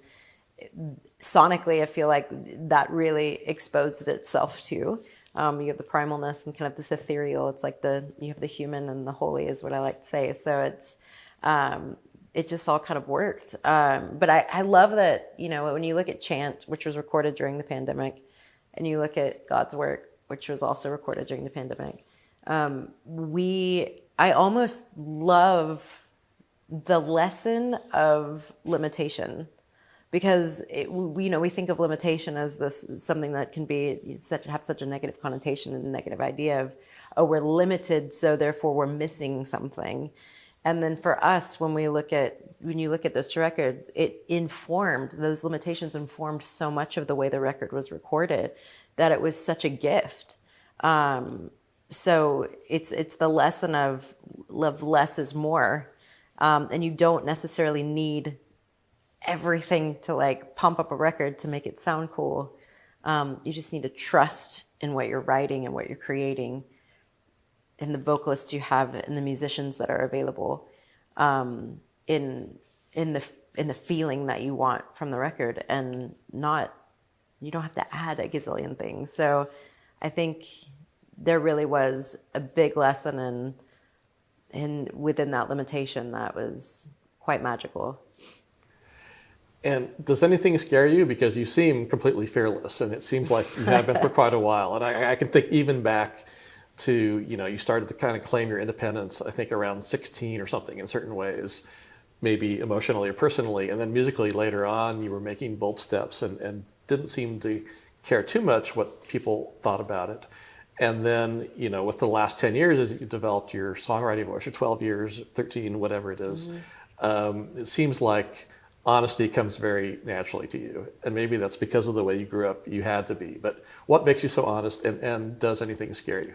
sonically, I feel like that really exposed itself too. You have the primalness and kind of this ethereal. It's you have the human and the holy, is what I like to say. So it just all kind of worked. But I love that when you look at Chant, which was recorded during the pandemic, and you look at God's Work, which was also recorded during the pandemic. I almost love the lesson of limitation, because we think of limitation as this something that can be have such a negative connotation and a negative idea of, oh, we're limited, so therefore we're missing something. And then for us, when you look at those two records, those limitations informed so much of the way the record was recorded that it was such a gift. So it's the lesson of less is more, and you don't necessarily need everything to like pump up a record to make it sound cool. You just need to trust in what you're writing and what you're creating, in the vocalists you have and the musicians that are available, in the feeling that you want from the record, and you don't have to add a gazillion things. So I think there really was a big lesson in within that limitation that was quite magical. And does anything scare you? Because you seem completely fearless, and it seems like you have been for quite a while. And I can think even back to, you started to kind of claim your independence, I think around 16 or something in certain ways, maybe emotionally or personally. And then musically later on, you were making bold steps and didn't seem to care too much what people thought about it. And then, with the last 10 years, as you developed your songwriting voice, or 12 years, 13, whatever it is, it seems like honesty comes very naturally to you. And maybe that's because of the way you grew up, you had to be. But what makes you so honest, and does anything scare you?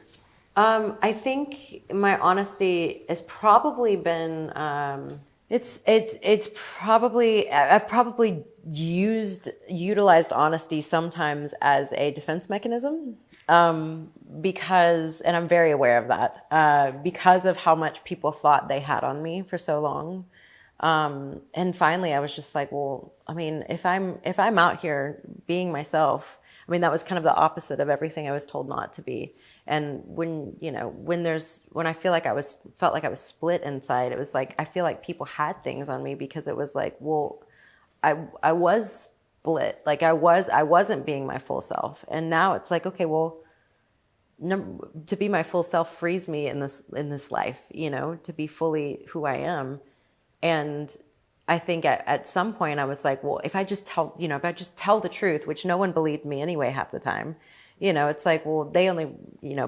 I think my honesty has probably been, I've probably utilized honesty sometimes as a defense mechanism. Because, and I'm very aware of that, because of how much people thought they had on me for so long. And finally I was just like, well, I mean, if I'm out here being myself, I mean, that was kind of the opposite of everything I was told not to be. And when I felt like I was split inside, it was like, I feel like people had things on me because it was like, well, I was split. Like I wasn't being my full self. And now it's like, okay, well, to be my full self frees me in this life, to be fully who I am. And I think at some point I was like, well, if I just tell the truth, which no one believed me anyway half the time, it's like, well, they only,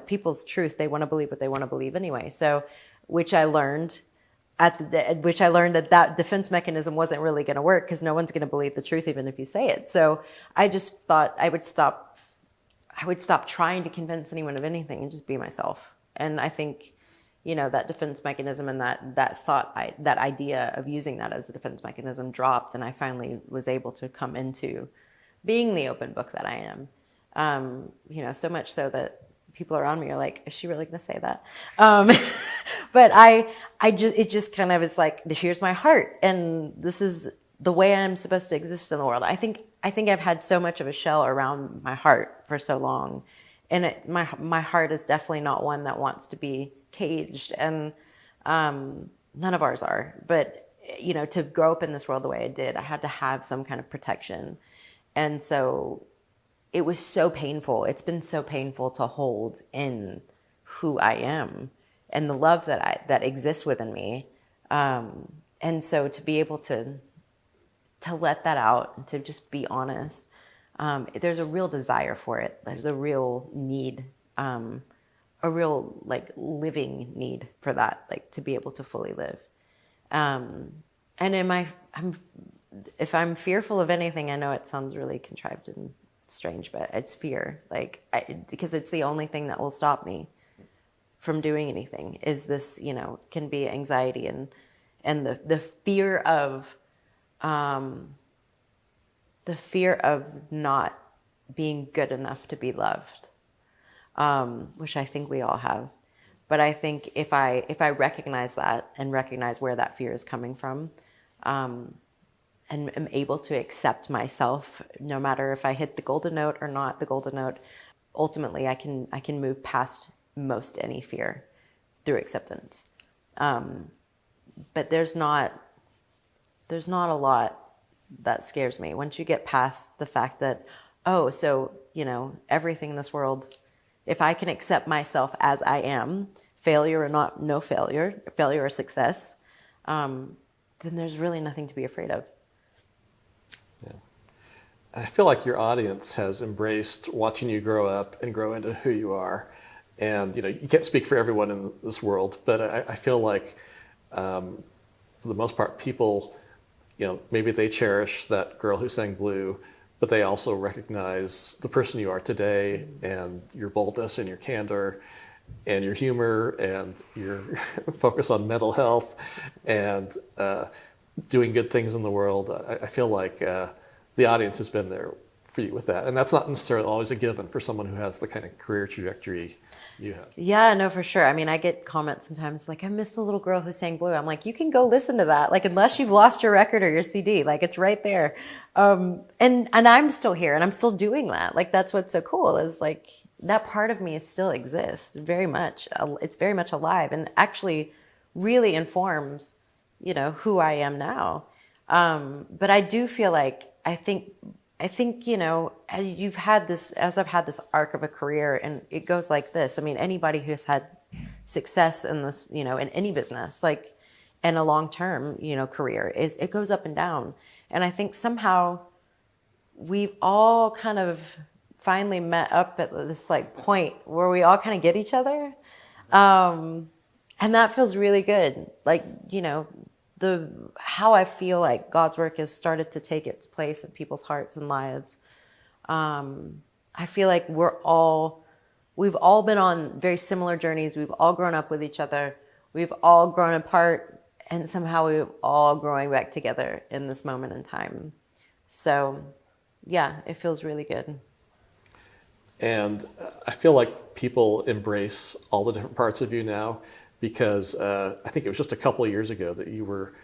people's truth, they want to believe what they want to believe anyway. So, which I learned that defense mechanism wasn't really going to work, because no one's going to believe the truth even if you say it. So I just thought I would stop trying to convince anyone of anything and just be myself. And I think, that defense mechanism and that idea of using that as a defense mechanism dropped, and I finally was able to come into being the open book that I am. So much so that people around me are like, is she really going to say that? But it just kind of, it's like, here's my heart, and this is the way I'm supposed to exist in the world. I think I've had so much of a shell around my heart for so long, and my heart is definitely not one that wants to be caged, and none of ours are. But to grow up in this world the way I did, I had to have some kind of protection, and so it was so painful. It's been so painful to hold in who I am and the love that exists within me, and so to be able to let that out and to just be honest, there's a real desire for it. There's a real need, a real like living need for that, like to be able to fully live. And if I'm fearful of anything, I know it sounds really contrived and strange, but it's fear, because it's the only thing that will stop me from doing anything. Is this, can be anxiety and the fear of not being good enough to be loved, which I think we all have. But I think if I recognize that and recognize where that fear is coming from, and am able to accept myself, no matter if I hit the golden note or not the golden note, ultimately I can move past most any fear through acceptance. But there's not a lot that scares me. Once you get past the fact that, everything in this world, if I can accept myself as I am, failure or not, no failure, failure or success, then there's really nothing to be afraid of. Yeah. I feel like your audience has embraced watching you grow up and grow into who you are. And, you know, you can't speak for everyone in this world, but I feel like, for the most part, people, you know, maybe they cherish that girl who sang Blue, but they also recognize the person you are today and your boldness and your candor and your humor and your focus on mental health and doing good things in the world. I feel like the audience has been there for you with that. And that's not necessarily always a given for someone who has the kind of career trajectory you have. Yeah, no, for sure. I mean, I get comments sometimes like, I miss the little girl who sang Blue. I'm like, you can go listen to that. Like, unless you've lost your record or your CD, like it's right there. And I'm still here and I'm still doing that. Like, that's what's so cool is like that part of me still exists very much. It's very much alive and actually really informs, you know, who I am now. But I do feel like, I think, you know, as I've had this arc of a career and it goes like this. I mean, anybody who's had success in this, you know, in any business, like, and a long-term, you know, career it goes up and down. And I think somehow we've all kind of finally met up at this like point where we all kind of get each other. And that feels really good. Like, you know, how I feel like God's work has started to take its place in people's hearts and lives. I feel like we've all been on very similar journeys. We've all grown up with each other. We've all grown apart, and somehow we're all growing back together in this moment in time. So, yeah, it feels really good. And I feel like people embrace all the different parts of you now. Because I think it was just a couple of years ago that you were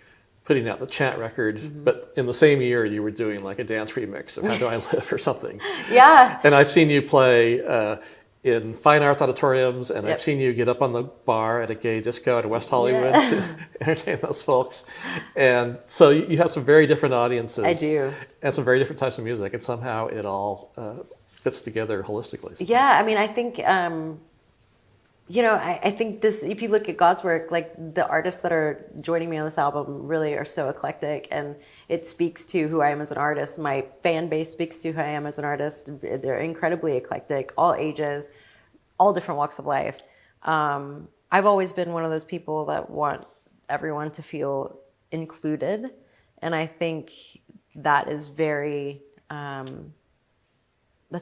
putting out the chant record, but in the same year you were doing like a dance remix of How Do I Live or something. Yeah. And I've seen you play in fine arts auditoriums, and I've seen you get up on the bar at a gay disco in West Hollywood to entertain those folks. And so you have some very different audiences. I do. And some very different types of music, and somehow it all fits together holistically. Yeah, I mean, I think... you know, I think this, if you look at God's work, like the artists that are joining me on this album really are so eclectic, and it speaks to who I am as an artist. My fan base speaks to who I am as an artist. They're incredibly eclectic, all ages, all different walks of life. I've always been one of those people that want everyone to feel included. And I think that is that's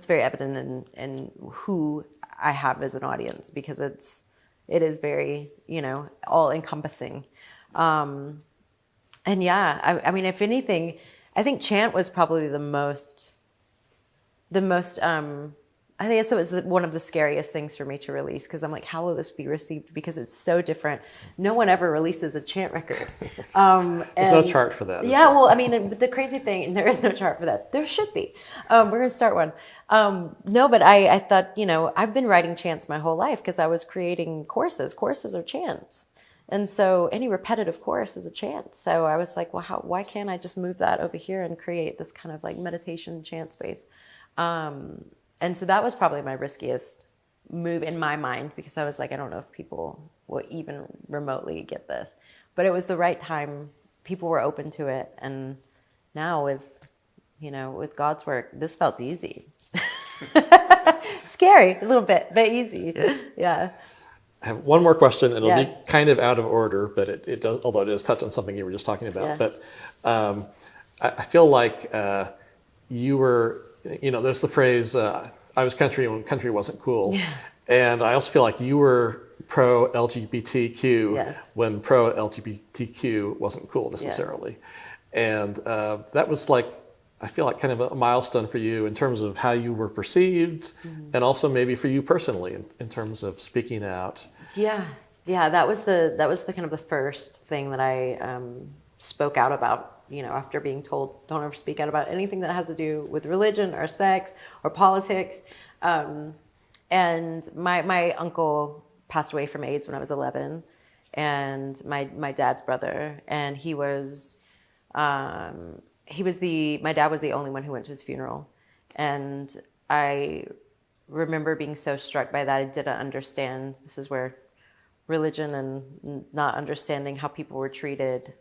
very evident in who I have as an audience, because it is very, you know, all encompassing. And yeah, I mean, if anything, I think chant was probably the most, I think it was one of the scariest things for me to release, because I'm like, how will this be received? Because it's so different. No one ever releases a chant record. There's no chart for that. Yeah, well, I mean, the crazy thing, and there is no chart for that. There should be. We're going to start one. No, but I thought, you know, I've been writing chants my whole life because I was creating courses. Courses are chants. And so any repetitive chorus is a chant. So I was like, well, why can't I just move that over here and create this kind of like meditation chant space? And so that was probably my riskiest move in my mind, because I was like, I don't know if people will even remotely get this. But it was the right time. People were open to it. And now with God's work, this felt easy. Scary, a little bit, but easy. Yeah. I have one more question, and it'll be kind of out of order, but it does, although it does touch on something you were just talking about. Yeah. But I feel like you were, you know, there's the phrase, I was country when country wasn't cool. Yeah. And I also feel like you were pro-LGBTQ when pro-LGBTQ wasn't cool necessarily. Yeah. And that was like, I feel like kind of a milestone for you in terms of how you were perceived, and also maybe for you personally in terms of speaking out. Yeah, that was the kind of the first thing that I spoke out about. You know, after being told, don't ever speak out about anything that has to do with religion or sex or politics. And my uncle passed away from AIDS when I was 11, and my dad's brother, and my dad was the only one who went to his funeral. And I remember being so struck by that. I didn't understand. This is where religion and not understanding how people were treated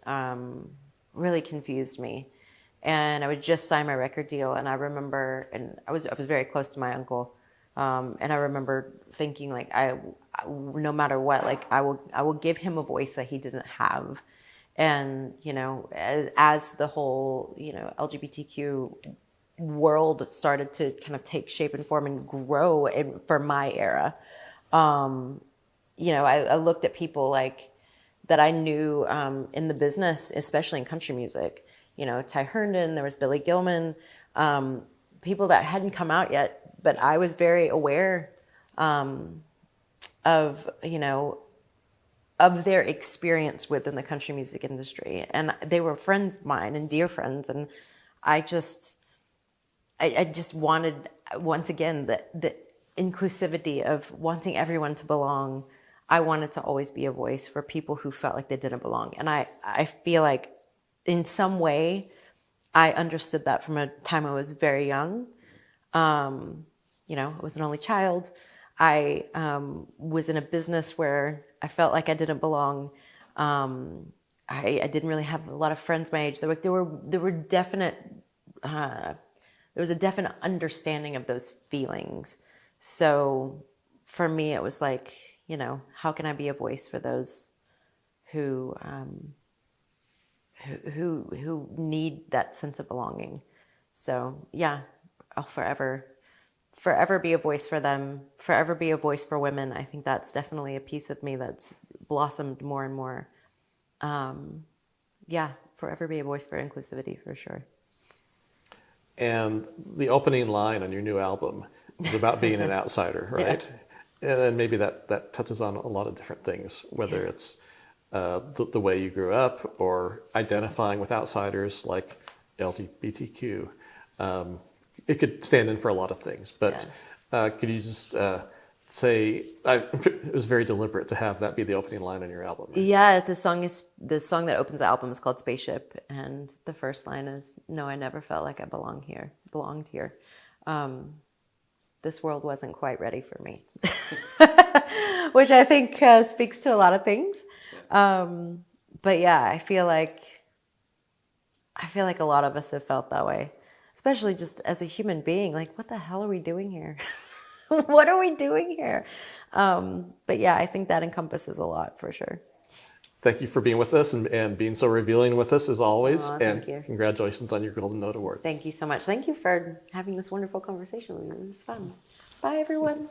really confused me. and I would just sign my record deal. And I remember, and I was very close to my uncle, and I remember thinking like, no matter what, like I will give him a voice that he didn't have. And you know, as the whole, you know, LGBTQ world started to kind of take shape and form and grow for my era, you know, I looked at people like that I knew in the business, especially in country music. You know, Ty Herndon, there was Billy Gilman, people that hadn't come out yet, but I was very aware of, you know, of their experience within the country music industry. And they were friends of mine and dear friends. And I just wanted, once again, the inclusivity of wanting everyone to belong. I wanted to always be a voice for people who felt like they didn't belong. And I feel like in some way, I understood that from a time I was very young. You know, I was an only child. I was in a business where I felt like I didn't belong. I didn't really have a lot of friends my age. There were definite, there was a definite understanding of those feelings. So for me, it was like, you know, how can I be a voice for those who need that sense of belonging? So yeah, I'll forever be a voice for them, forever be a voice for women. I think that's definitely a piece of me that's blossomed more and more. Yeah, forever be a voice for inclusivity, for sure. And the opening line on your new album is about being an outsider, right? Yeah. And then maybe that touches on a lot of different things, whether it's the way you grew up or identifying with outsiders like LGBTQ. It could stand in for a lot of things, but could you just say, it was very deliberate to have that be the opening line on your album. Right? Yeah, the song that opens the album is called Spaceship, and the first line is, "No, I never felt like I belonged here. This world wasn't quite ready for me," which I think speaks to a lot of things. But yeah, I feel like a lot of us have felt that way, especially just as a human being. Like, what the hell are we doing here? What are we doing here? But yeah, I think that encompasses a lot for sure. Thank you for being with us and being so revealing with us as always. Thank you. Congratulations on your Golden Note Award. Thank you so much. Thank you for having this wonderful conversation with me. It was fun. Bye, everyone.